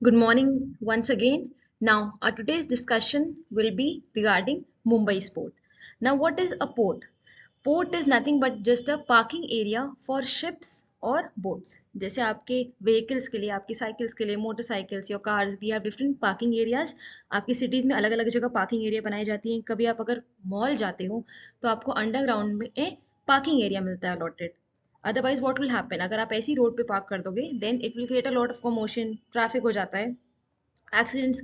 Good morning once again. Now, our today's discussion will be regarding Mumbai's port. Now, what is a port? Port is nothing but just a parking area for ships और boats. जैसे आपके vehicles के लिए, आपकी cycles के लिए, motorcycles, your cars, we have different parking areas. आपकी cities में अलग अलग जगह parking area बनाई जाती हैं. कभी आप अगर mall जाते हो तो आपको underground में parking area मिलता है allotted. Otherwise what will happen, अगर आप ऐसी रोड पे पार्क कर दोगे then it will create a lot of commotion, traffic हो जाता है, एक्सीडेंट्स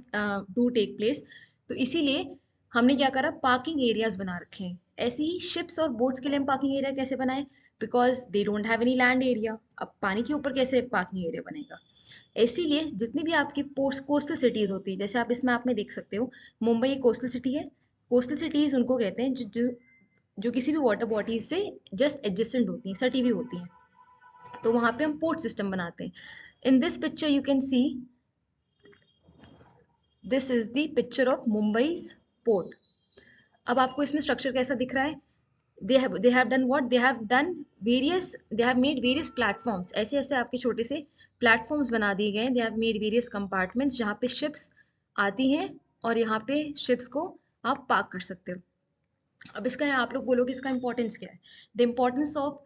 डू टेक प्लेस. तो इसीलिए हमने क्या करा, पार्किंग एरियाज बना रखे हैं. ऐसे ही शिप्स और बोट्स के लिए हम पार्किंग एरिया कैसे बनाए, because they don't have any land area. अब पानी के ऊपर कैसे पार्किंग एरिया बनेगा. इसीलिए जितनी भी आपकी पोस्ट कोस्टल सिटीज होती है, जैसे आप इस मैप में देख सकते हो, मुंबई एक कोस्टल सिटी है. कोस्टल सिटीज उनको कहते हैं जो किसी भी वाटर बॉडी से जस्ट एडजेसेंट होती हैं, सटी हुई होती हैं. तो वहां पे हम पोर्ट सिस्टम बनाते हैं. इन this picture you can see, this is the picture of मुंबई's port. अब आपको इसमें स्ट्रक्चर कैसा दिख रहा है. they have done what, they have made various platforms. ऐसे ऐसे आपके छोटे से प्लेटफॉर्म्स बना दिए गए हैं. they have made various compartments जहाँ पे शिप्स आती हैं और यहाँ पे शिप्स को आप पार्क कर सकते हो. अब इसका आप लोग बोलोगे इसका इंपॉर्टेंस क्या है. The importance of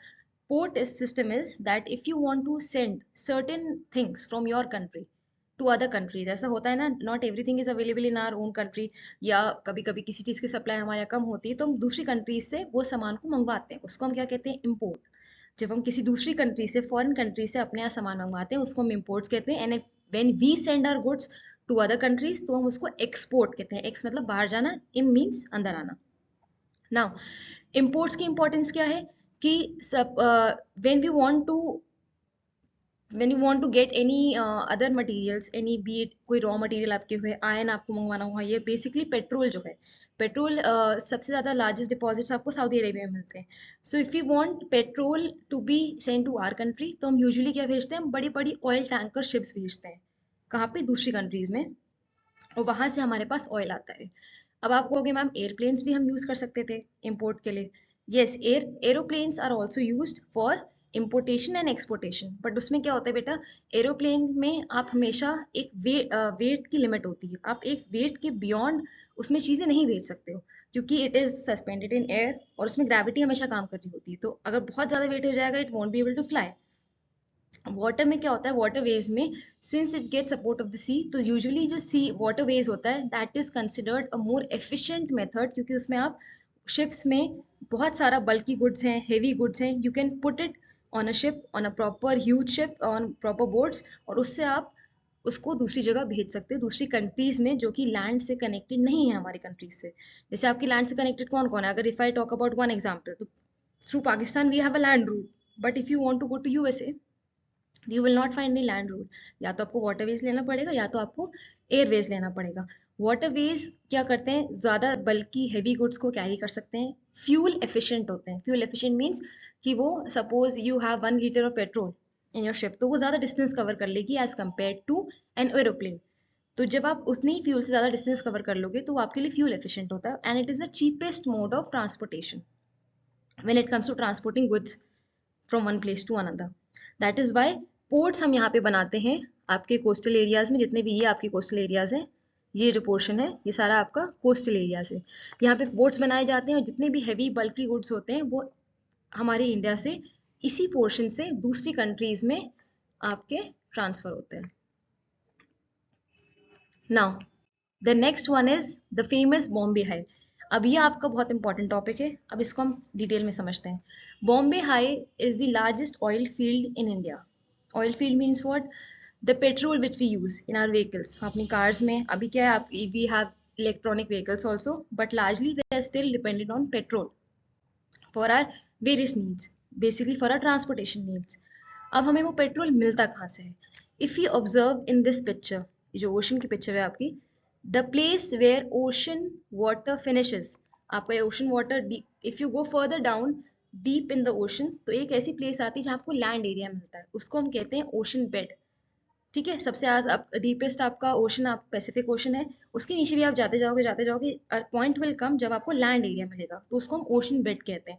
port system is that if you want to send certain things from your country to other countries, ऐसा होता है ना, not everything is available in our own country, या कभी कभी किसी चीज़ की सप्लाई हमारे यहाँ कम होती है तो हम दूसरी कंट्रीज से वो सामान को मंगवाते हैं, उसको हम क्या कहते हैं, इम्पोर्ट. जब हम किसी दूसरी कंट्री से, फॉरेन कंट्री से अपने यहाँ सामान मंगवाते हैं उसको हम इम्पोर्ट्स कहते हैं. And when we send our goods to other countries तो हम उसको एक्सपोर्ट कहते हैं. एक्स मतलब बाहर जाना, इम मीन्स अंदर आना. नाउ इम्पोर्ट्स की इंपॉर्टेंस क्या है कि सब when we want to when you want to get any other materials, any be it कोई रॉ मटेरियल आपके हुए, आयन आपको मंगवाना हुआ, ये बेसिकली पेट्रोल जो है, पेट्रोल सबसे ज़्यादा लार्जेस्ट डिपॉजिट्स आपको सऊदी अरेबिया में मिलते हैं. So if you want petrol to be send to our country तो हम यूजुअली क्या भेजते हैं, हम बड़ी बड़ी ऑयल टैंकर शिप्स भेजते हैं. कहाँ पे, दूसरी कंट्रीज में, और वहाँ से हमारे पास ऑयल आता है. अब आप कहोगे मैम एयरप्लेन्स भी हम यूज़ कर सकते थे इम्पोर्ट के लिए. Yes, aeroplanes are also used for importation and exportation. But उसमें क्या होता है बेटा, एरोप्लेन में आप हमेशा एक वेट की लिमिट होती है. आप एक वेट के बियॉन्ड उसमें चीज़ें नहीं भेज सकते हो, क्योंकि it is suspended in air और उसमें ग्रेविटी हमेशा काम कर रही होती है. तो अगर बहुत ज़्यादा वेट हो जाएगा it won't be able to fly. Water में क्या होता है, वाटर वेज में since it get support of the sea, तो यूजुअली जो सी वाटर वेज होता है that is considered a more efficient method, क्योंकि उसमें आप शिप्स में बहुत सारा बल्की गुड्स हैं, हेवी गुड्स हैं, you can put it on a ship, on a proper huge ship, on proper boats, और उससे आप उसको दूसरी जगह भेज सकते हो, दूसरी कंट्रीज में जो कि लैंड से कनेक्टेड नहीं है हमारी कंट्रीज से. जैसे आपकी लैंड से कनेक्टेड कौन कौन है, अगर if I talk about one example, तो through Pakistan we have a land route, but if you want to go to USA you will not find any land route. या तो आपको वाटरवेज लेना पड़ेगा या तो आपको एयरवेज लेना पड़ेगा. वाटरवेज क्या करते हैं, ज़्यादा बल्कि हैवी गुड्स को कैरी कर सकते हैं, फ्यूल एफिशिएंट होते हैं. फ्यूल एफिशिएंट मीन्स कि वो suppose you have 1 litre of petrol in your ship, तो वो ज़्यादा डिस्टेंस कवर कर लेगी as compare to an aeroplane. तो जब आप उतनी ही फ्यूल से ज़्यादा डिस्टेंस कवर कर लोगे तो वो आपके लिए फ्यूल एफिशिएंट होता है, and it is the cheapest mode of transportation when it comes to transporting goods from one place to another. That is why ports हम यहाँ पे बनाते हैं आपके कोस्टल एरियाज में. जितने भी ये आपके कोस्टल एरियाज हैं, ये जो पोर्शन है ये सारा आपका कोस्टल एरियाज है. यहाँ पे पोर्ट्स बनाए जाते हैं और जितने भी हैवी बल्की गुड्स होते हैं वो हमारे इंडिया से इसी पोर्शन से दूसरी कंट्रीज में आपके ट्रांसफर होते हैं. Now the next one is the famous Bombay high. अब ये आपका बहुत इंपॉर्टेंट टॉपिक है, अब इसको हम डिटेल में समझते हैं. Bombay High is the largest oil field in India. Oil field means what, the petrol which we use in our vehicles. अपनी कार्स में अभी क्या है, आप we have electronic vehicles also, but largely we are still dependent on petrol for our various needs, basically for our transportation needs. अब हमें वो पेट्रोल मिलता कहाँ से है. If you observe in this picture, जो ओशन की पिक्चर है आपकी, the place where ocean water finishes, आपका ocean water, if you go further down deep in the ocean, तो एक ऐसी प्लेस आती है जहाँ आपको लैंड एरिया मिलता है, उसको हम कहते हैं ओशन बेड. ठीक है, सबसे आज आप डीपेस्ट आपका ओशन आप पैसिफिक ओशन है, उसके नीचे भी आप जाते जाओगे पॉइंट विल कम जब आपको लैंड एरिया मिलेगा, तो उसको हम ओशन बेड कहते हैं.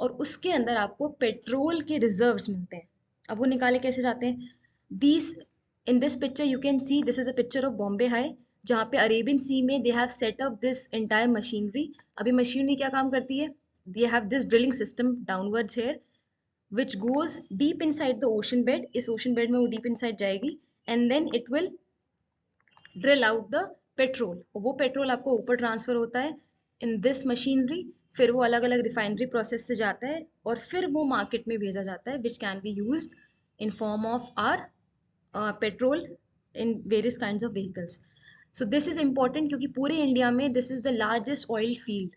और उसके अंदर आपको पेट्रोल के रिजर्व्स मिलते हैं. अब वो निकाले कैसे जाते हैं, these In this picture you can see this is a picture of Bombay High, जहाँ पे अरेबियन सी में they have set up this entire machinery. अभी machinery क्या काम करती है? They have this drilling system downwards here which goes deep inside the ocean bed. इस ocean bed में वो deep inside जाएगी and then it will drill out the petrol. और वो petrol आपको ऊपर transfer होता है in this machinery. फिर वो अलग अलग refinery process से जाता है और फिर वो market में भेजा जाता है which can be used in form of our petrol in various kinds of vehicles. So this is important क्योंकि पूरे इंडिया में this is the largest oil field.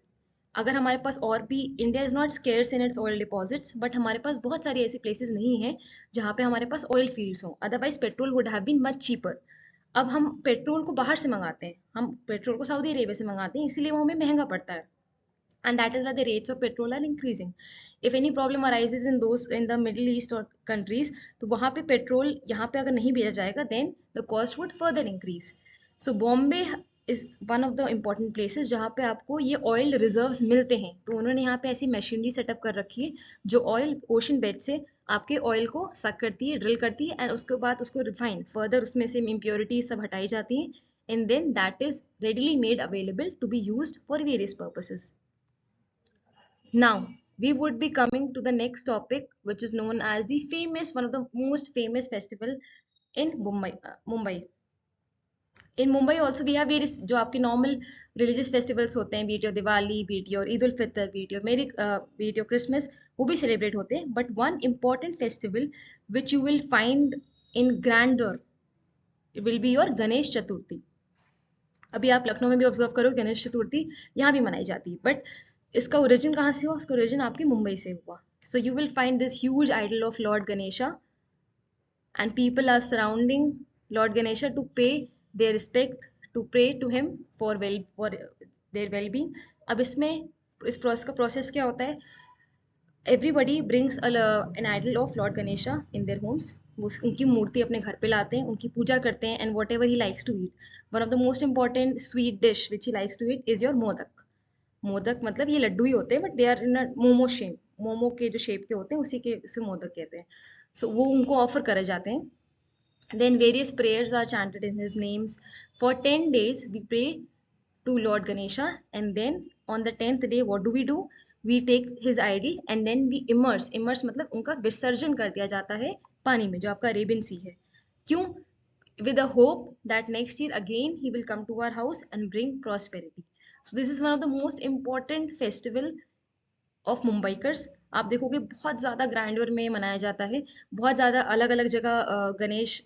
अगर हमारे पास और भी India is not scarce in its oil deposits but हमारे पास बहुत सारी ऐसी प्लेसेस नहीं हैं जहाँ पे हमारे पास ऑयल फील्ड्स हों, otherwise petrol would have been much cheaper. अब हम पेट्रोल को बाहर से मंगाते हैं, हम पेट्रोल को सऊदी अरेबिया से मंगाते हैं, इसीलिए वो हमें महंगा पड़ता है. And that is why the rates of petrol are increasing. If any problem arises in those in the Middle East or countries, तो वहाँ पे पेट्रोल यहाँ पे अगर नहीं भेजा जाएगा then the cost would further increase. So Bombay is one of the important places जहाँ पे आपको ये oil reserves मिलते हैं. तो उन्होंने यहाँ पे ऐसी मशीनरी सेटअप कर रखी है जो oil ocean bed से आपके ऑयल को सक करती है, ड्रिल करती है एंड उसके बाद उसको रिफाइन फर्दर उसमें से इम्प्योरिटीज सब हटाई जाती हैं and then that is readily made available to be used for various purposes. Now, we would be coming to the next topic, which is known as the famous, one of the most famous festival in Mumbai. In Mumbai also we have various जो आपके normal religious festivals होते हैं, be it your Diwali, be it your Eid ul Fitr, be it your Christmas, वो भी celebrate होते हैं. But one important festival which you will find in grandeur will be your Ganesh Chaturthi. अभी आप लखनऊ में भी ऑब्जर्व करो गणेश चतुर्थी यहाँ भी मनाई जाती है, बट इसका ओरिजिन कहाँ से हुआ? इसका ओरिजिन आपके मुंबई से हुआ. So you will find this huge idol of Lord Ganesha and people are surrounding Lord Ganesha to pay their respect, to pray to him for their well being इसमें इस प्रोसेस का प्रोसेस क्या होता है? Everybody brings an idol of Lord Ganesha in their homes. वो उनकी मूर्ति अपने घर पे लाते हैं, उनकी पूजा करते हैं and whatever he likes to eat. One of the most important sweet dish which he likes to eat is your modak. Modak मतलब ये लड्डू ही होते हैं but they are in a momo shape, momo के जो शेप के होते हैं उसी के से मोदक कहते हैं. सो वो उनको ऑफर करे जाते हैं. Then various prayers are chanted in his names. For 10 days we pray to lord Ganesha and then on the 10th day what do we do? We take his idol and then we immerse मतलब उनका विसर्जन कर दिया जाता है पानी में जो आपका अरेबियन सी है. क्यों? with a hope that next year again he will come to our house and bring prosperity. So this is one of the most important festival of Mumbaikars. आप देखोगे बहुत ज़्यादा ग्रैंडर में मनाया जाता है, बहुत ज़्यादा अलग अलग जगह गणेश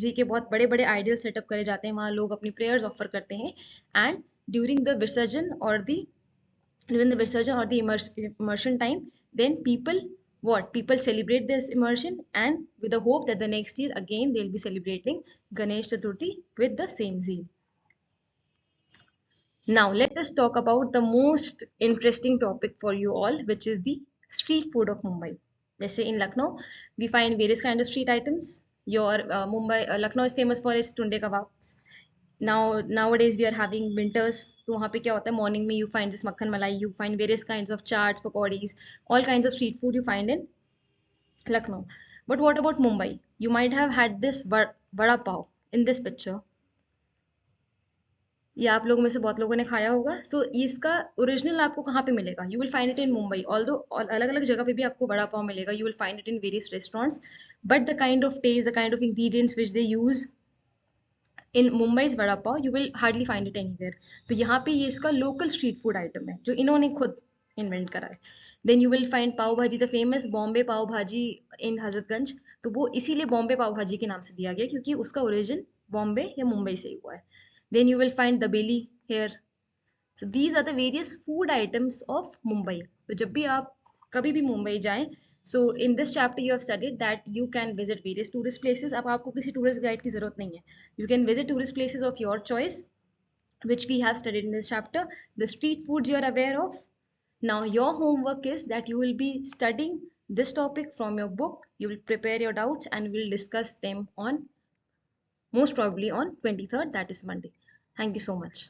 जी के बहुत बड़े बड़े आइडल सेटअप करे जाते हैं, वहाँ लोग अपनी प्रेयर्स ऑफर करते हैं एंड ड्यूरिंग द विसर्जन और the immersion time, then people celebrate this immersion and with the hope that the next year again they'll be celebrating Ganesh Chaturthi with the same zeal. Now let us talk about the most interesting topic for you all, which is the street food of Mumbai. जैसे in Lucknow we find various kind of street items. Your Lucknow is famous for its tunde kebabs. Nowadays we are having winters, तो वहाँ पे क्या होता है, morning में you find this makkhan malai, you find various kinds of chaats, pakodis, all kinds of street food you find in Lucknow. But what about Mumbai? You might have had this vada pav in this picture. ये आप लोगों में से बहुत लोगों ने खाया होगा. सो इसका ओरिजिनल आपको कहाँ पे मिलेगा? You will find it in Mumbai. Although अलग अलग जगह पे भी आपको वड़ा पाव मिलेगा, you will find it in various restaurants, but the kind of taste, the kind of ingredients which they use in Mumbai's vada pav you will hardly find it anywhere. तो यहाँ पे ये इसका लोकल स्ट्रीट फूड आइटम है जो इन्होंने खुद इन्वेंट करा है. देन यू विल फाइंड पाव भाजी, द फेमस बॉम्बे पाव भाजी इन हजरतगंज. तो वो इसीलिए बॉम्बे पाव भाजी के नाम से दिया गया क्योंकि उसका ओरिजिन बॉम्बे या मुंबई से हुआ है. Then you will find the bhel here. So these are the various food items of Mumbai. तो जब भी आप कभी भी मुंबई जाएं, so in this chapter you have studied that you can visit various tourist places. अब आपको किसी tourist guide की जरूरत नहीं है. You can visit tourist places of your choice, which we have studied in this chapter. The street foods you are aware of. Now your homework is that you will be studying this topic from your book. You will prepare your doubts and we will discuss them on most probably on 23rd, that is Monday. Thank you so much.